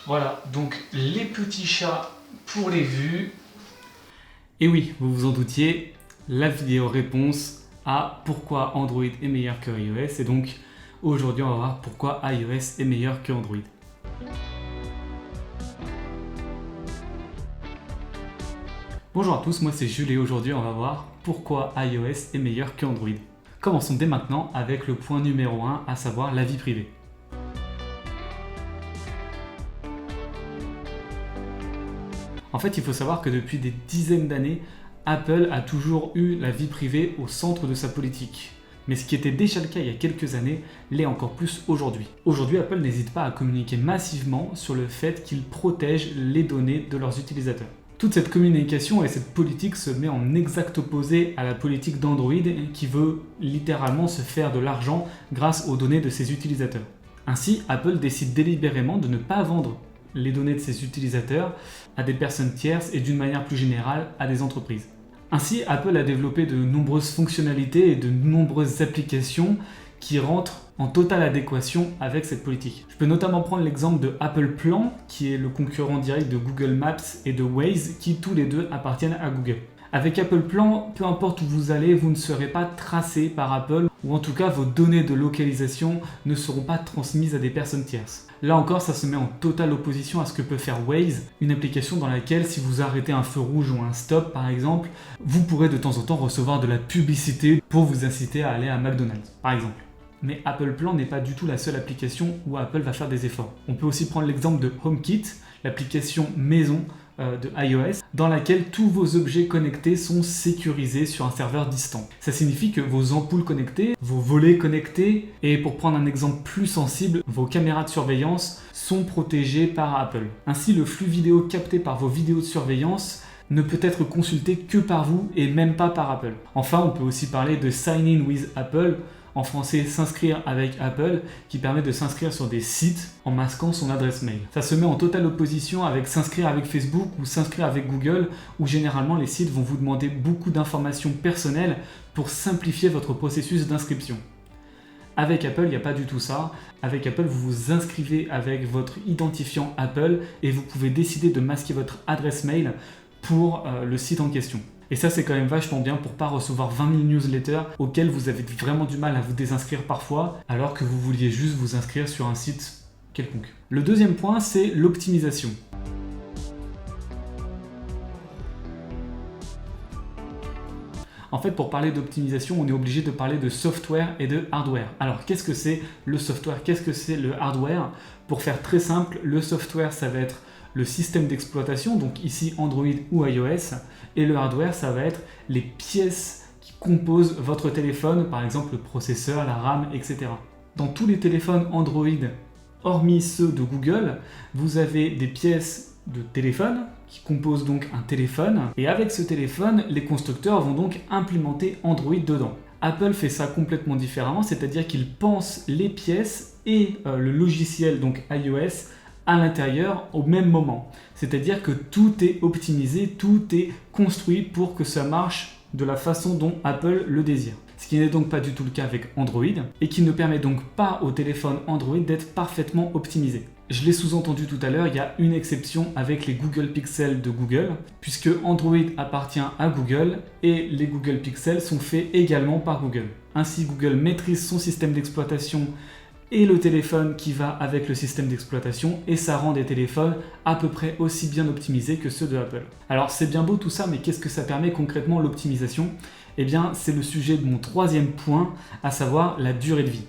Voilà, donc les petits chats pour les vues. Et oui, vous vous en doutiez, la vidéo réponse à pourquoi Android est meilleur que iOS. Et donc aujourd'hui on va voir pourquoi iOS est meilleur que Android. Bonjour à tous, moi c'est Jules et aujourd'hui on va voir pourquoi iOS est meilleur que Android. Commençons dès maintenant avec le point numéro 1, à savoir la vie privée. En fait, il faut savoir que depuis des dizaines d'années, Apple a toujours eu la vie privée au centre de sa politique. Mais ce qui était déjà le cas il y a quelques années, l'est encore plus aujourd'hui. Aujourd'hui, Apple n'hésite pas à communiquer massivement sur le fait qu'ils protègent les données de leurs utilisateurs. Toute cette communication et cette politique se met en exact opposé à la politique d'Android qui veut littéralement se faire de l'argent grâce aux données de ses utilisateurs. Ainsi, Apple décide délibérément de ne pas vendre les données de ses utilisateurs à des personnes tierces et d'une manière plus générale à des entreprises. Ainsi, Apple a développé de nombreuses fonctionnalités et de nombreuses applications qui rentrent en totale adéquation avec cette politique. Je peux notamment prendre l'exemple de Apple Plan, qui est le concurrent direct de Google Maps et de Waze, qui tous les deux appartiennent à Google. Avec Apple Plan, peu importe où vous allez, vous ne serez pas tracé par Apple, ou en tout cas vos données de localisation ne seront pas transmises à des personnes tierces. Là encore, ça se met en totale opposition à ce que peut faire Waze, une application dans laquelle si vous arrêtez un feu rouge ou un stop par exemple, vous pourrez de temps en temps recevoir de la publicité pour vous inciter à aller à McDonald's, par exemple. Mais Apple Plan n'est pas du tout la seule application où Apple va faire des efforts. On peut aussi prendre l'exemple de HomeKit, l'application maison de iOS, dans laquelle tous vos objets connectés sont sécurisés sur un serveur distant. Ça signifie que vos ampoules connectées, vos volets connectés, et pour prendre un exemple plus sensible, vos caméras de surveillance sont protégées par Apple. Ainsi, le flux vidéo capté par vos vidéos de surveillance ne peut être consulté que par vous et même pas par Apple. Enfin, on peut aussi parler de Sign in with Apple, en français s'inscrire avec Apple, qui permet de s'inscrire sur des sites en masquant son adresse mail. Ça se met en totale opposition avec s'inscrire avec Facebook ou s'inscrire avec Google, où généralement les sites vont vous demander beaucoup d'informations personnelles pour simplifier votre processus d'inscription. Avec Apple, il n'y a pas du tout ça. Avec Apple, vous vous inscrivez avec votre identifiant Apple et vous pouvez décider de masquer votre adresse mail pour le site en question. Et ça, c'est quand même vachement bien pour pas recevoir 20 000 newsletters auxquels vous avez vraiment du mal à vous désinscrire parfois, alors que vous vouliez juste vous inscrire sur un site quelconque. Le deuxième point, c'est l'optimisation. En fait, pour parler d'optimisation, on est obligé de parler de software et de hardware. Alors, qu'est-ce que c'est le software? Qu'est-ce que c'est le hardware? Pour faire très simple, le software, ça va être le système d'exploitation, donc ici Android ou iOS, et le hardware, ça va être les pièces qui composent votre téléphone, par exemple le processeur, la RAM, etc. Dans tous les téléphones Android, hormis ceux de Google, vous avez des pièces de téléphone qui composent donc un téléphone, et avec ce téléphone, les constructeurs vont donc implémenter Android dedans. Apple fait ça complètement différemment, c'est-à-dire qu'ils pensent les pièces et le logiciel, donc iOS, à l'intérieur au même moment. C'est-à-dire que tout est optimisé, tout est construit pour que ça marche de la façon dont Apple le désire. Ce qui n'est donc pas du tout le cas avec Android et qui ne permet donc pas au téléphone Android d'être parfaitement optimisé. Je l'ai sous-entendu tout à l'heure, il y a une exception avec les Google Pixel de Google, puisque Android appartient à Google et les Google Pixel sont faits également par Google. Ainsi, Google maîtrise son système d'exploitation et le téléphone qui va avec le système d'exploitation, et ça rend des téléphones à peu près aussi bien optimisés que ceux de Apple. Alors c'est bien beau tout ça, mais qu'est-ce que ça permet concrètement l'optimisation? Eh bien c'est le sujet de mon troisième point, à savoir la durée de vie.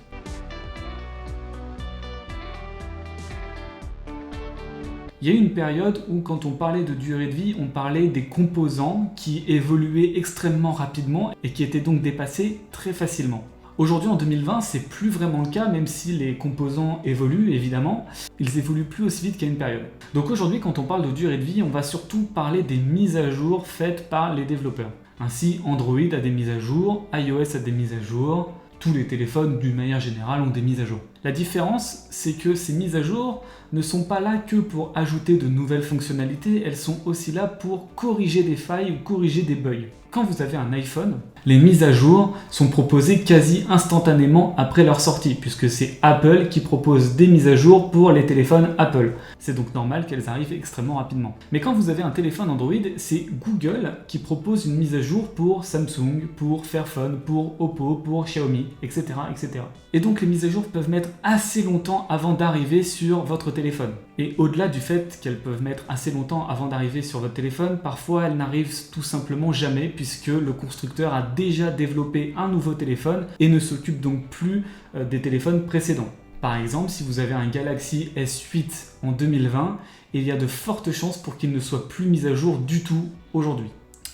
Il y a eu une période où quand on parlait de durée de vie, on parlait des composants qui évoluaient extrêmement rapidement et qui étaient donc dépassés très facilement. Aujourd'hui, en 2020, c'est plus vraiment le cas, même si les composants évoluent, évidemment. Ils évoluent plus aussi vite qu'à une période. Donc aujourd'hui, quand on parle de durée de vie, on va surtout parler des mises à jour faites par les développeurs. Ainsi, Android a des mises à jour, iOS a des mises à jour, tous les téléphones, d'une manière générale, ont des mises à jour. La différence, c'est que ces mises à jour ne sont pas là que pour ajouter de nouvelles fonctionnalités, elles sont aussi là pour corriger des failles ou corriger des bugs. Quand vous avez un iPhone, les mises à jour sont proposées quasi instantanément après leur sortie, puisque c'est Apple qui propose des mises à jour pour les téléphones Apple. C'est donc normal qu'elles arrivent extrêmement rapidement. Mais quand vous avez un téléphone Android, c'est Google qui propose une mise à jour pour Samsung, pour Fairphone, pour Oppo, pour Xiaomi, etc., etc. Et donc les mises à jour peuvent mettre assez longtemps avant d'arriver sur votre téléphone. Et au-delà du fait qu'elles peuvent mettre assez longtemps avant d'arriver sur votre téléphone, parfois elles n'arrivent tout simplement jamais puisque le constructeur a déjà développé un nouveau téléphone et ne s'occupe donc plus des téléphones précédents. Par exemple, si vous avez un Galaxy S8 en 2020, il y a de fortes chances pour qu'il ne soit plus mis à jour du tout aujourd'hui.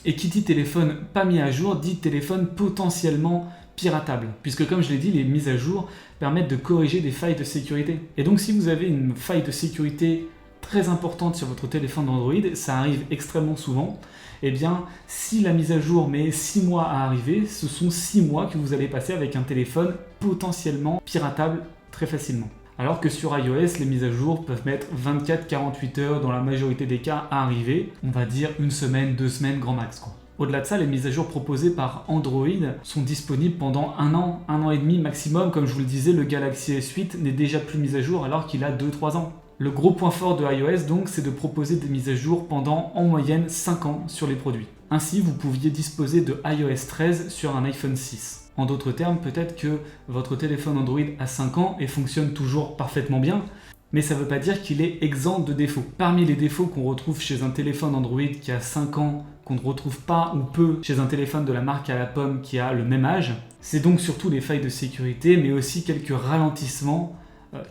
Et qui dit téléphone pas mis à jour, dit téléphone potentiellement piratable, puisque comme je l'ai dit, les mises à jour permettent de corriger des failles de sécurité. Et donc si vous avez une faille de sécurité très importante sur votre téléphone Android, ça arrive extrêmement souvent, et bien si la mise à jour met 6 mois à arriver, ce sont 6 mois que vous allez passer avec un téléphone potentiellement piratable très facilement. Alors que sur iOS, les mises à jour peuvent mettre 24-48 heures dans la majorité des cas à arriver, on va dire 1 semaine, 2 semaines grand max quoi. Au-delà de ça, les mises à jour proposées par Android sont disponibles pendant 1 an et demi maximum. Comme je vous le disais, le Galaxy S8 n'est déjà plus mis à jour alors qu'il a 2-3 ans. Le gros point fort de iOS donc, c'est de proposer des mises à jour pendant en moyenne 5 ans sur les produits. Ainsi, vous pouviez disposer de iOS 13 sur un iPhone 6. En d'autres termes, peut-être que votre téléphone Android a 5 ans et fonctionne toujours parfaitement bien, mais ça ne veut pas dire qu'il est exempt de défauts. Parmi les défauts qu'on retrouve chez un téléphone Android qui a 5 ans, qu'on ne retrouve pas ou peu chez un téléphone de la marque à la pomme qui a le même âge, c'est donc surtout les failles de sécurité, mais aussi quelques ralentissements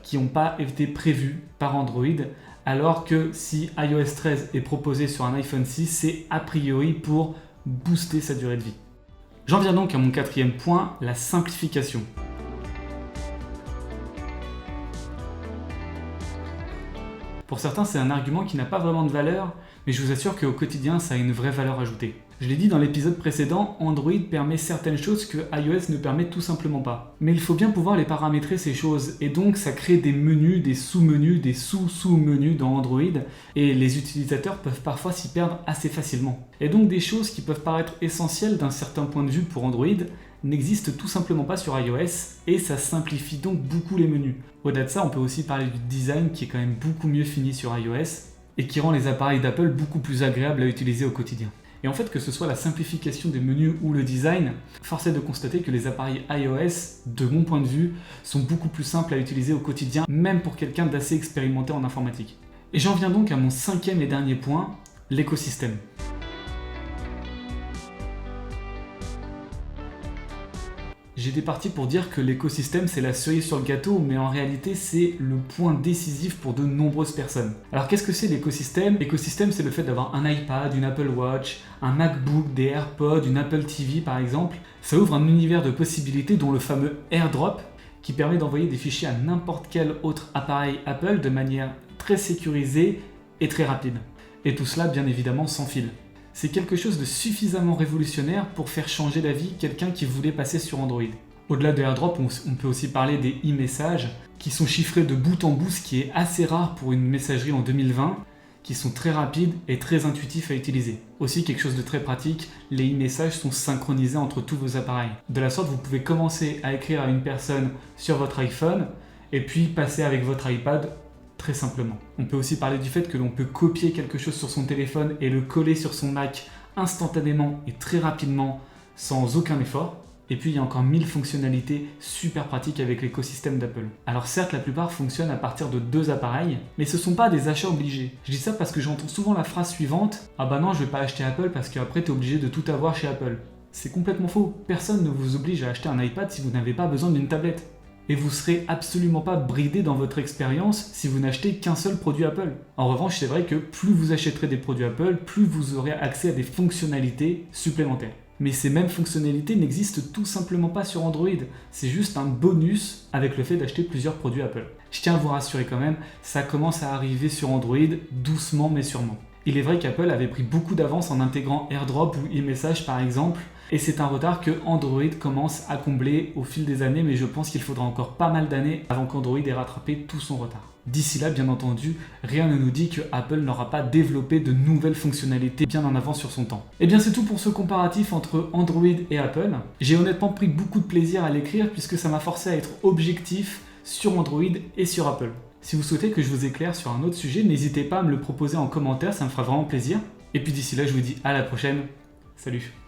qui n'ont pas été prévus par Android, alors que si iOS 13 est proposé sur un iPhone 6, c'est a priori pour booster sa durée de vie. J'en viens donc à mon 4e point, la simplification. Pour certains, c'est un argument qui n'a pas vraiment de valeur, mais je vous assure qu'au quotidien, ça a une vraie valeur ajoutée. Je l'ai dit dans l'épisode précédent, Android permet certaines choses que iOS ne permet tout simplement pas. Mais il faut bien pouvoir les paramétrer ces choses, et donc ça crée des menus, des sous-menus, des sous-sous-menus dans Android, et les utilisateurs peuvent parfois s'y perdre assez facilement. Et donc des choses qui peuvent paraître essentielles d'un certain point de vue pour Android n'existent tout simplement pas sur iOS, et ça simplifie donc beaucoup les menus. Au-delà de ça, on peut aussi parler du design qui est quand même beaucoup mieux fini sur iOS, et qui rend les appareils d'Apple beaucoup plus agréables à utiliser au quotidien. Et en fait, que ce soit la simplification des menus ou le design, force est de constater que les appareils iOS, de mon point de vue, sont beaucoup plus simples à utiliser au quotidien, même pour quelqu'un d'assez expérimenté en informatique. Et j'en viens donc à mon 5e et dernier point, l'écosystème. J'étais parti pour dire que l'écosystème c'est la cerise sur le gâteau, mais en réalité c'est le point décisif pour de nombreuses personnes. Alors qu'est-ce que c'est l'écosystème ? L'écosystème c'est le fait d'avoir un iPad, une Apple Watch, un MacBook, des AirPods, une Apple TV par exemple. Ça ouvre un univers de possibilités dont le fameux AirDrop qui permet d'envoyer des fichiers à n'importe quel autre appareil Apple de manière très sécurisée et très rapide. Et tout cela bien évidemment sans fil. C'est quelque chose de suffisamment révolutionnaire pour faire changer d'avis quelqu'un qui voulait passer sur Android. Au-delà de AirDrop, on peut aussi parler des e-messages qui sont chiffrés de bout en bout, ce qui est assez rare pour une messagerie en 2020, qui sont très rapides et très intuitifs à utiliser. Aussi quelque chose de très pratique, les e-messages sont synchronisés entre tous vos appareils. De la sorte, vous pouvez commencer à écrire à une personne sur votre iPhone et puis passer avec votre iPad très simplement. On peut aussi parler du fait que l'on peut copier quelque chose sur son téléphone et le coller sur son Mac instantanément et très rapidement sans aucun effort. Et puis il y a encore 1000 fonctionnalités super pratiques avec l'écosystème d'Apple. Alors certes, la plupart fonctionnent à partir de 2 appareils, mais ce ne sont pas des achats obligés. Je dis ça parce que j'entends souvent la phrase suivante « Ah bah non, je vais pas acheter Apple parce qu'après tu es obligé de tout avoir chez Apple ». C'est complètement faux. Personne ne vous oblige à acheter un iPad si vous n'avez pas besoin d'une tablette. Et vous ne serez absolument pas bridé dans votre expérience si vous n'achetez qu'un seul produit Apple. En revanche, c'est vrai que plus vous achèterez des produits Apple, plus vous aurez accès à des fonctionnalités supplémentaires. Mais ces mêmes fonctionnalités n'existent tout simplement pas sur Android. C'est juste un bonus avec le fait d'acheter plusieurs produits Apple. Je tiens à vous rassurer quand même, ça commence à arriver sur Android doucement mais sûrement. Il est vrai qu'Apple avait pris beaucoup d'avance en intégrant AirDrop ou e-message par exemple, Et c'est un retard que Android commence à combler au fil des années, mais je pense qu'il faudra encore pas mal d'années avant qu'Android ait rattrapé tout son retard. D'ici là, bien entendu, rien ne nous dit que Apple n'aura pas développé de nouvelles fonctionnalités bien en avance sur son temps. Et bien c'est tout pour ce comparatif entre Android et Apple. J'ai honnêtement pris beaucoup de plaisir à l'écrire puisque ça m'a forcé à être objectif sur Android et sur Apple. Si vous souhaitez que je vous éclaire sur un autre sujet, n'hésitez pas à me le proposer en commentaire, ça me fera vraiment plaisir. Et puis d'ici là, je vous dis à la prochaine. Salut!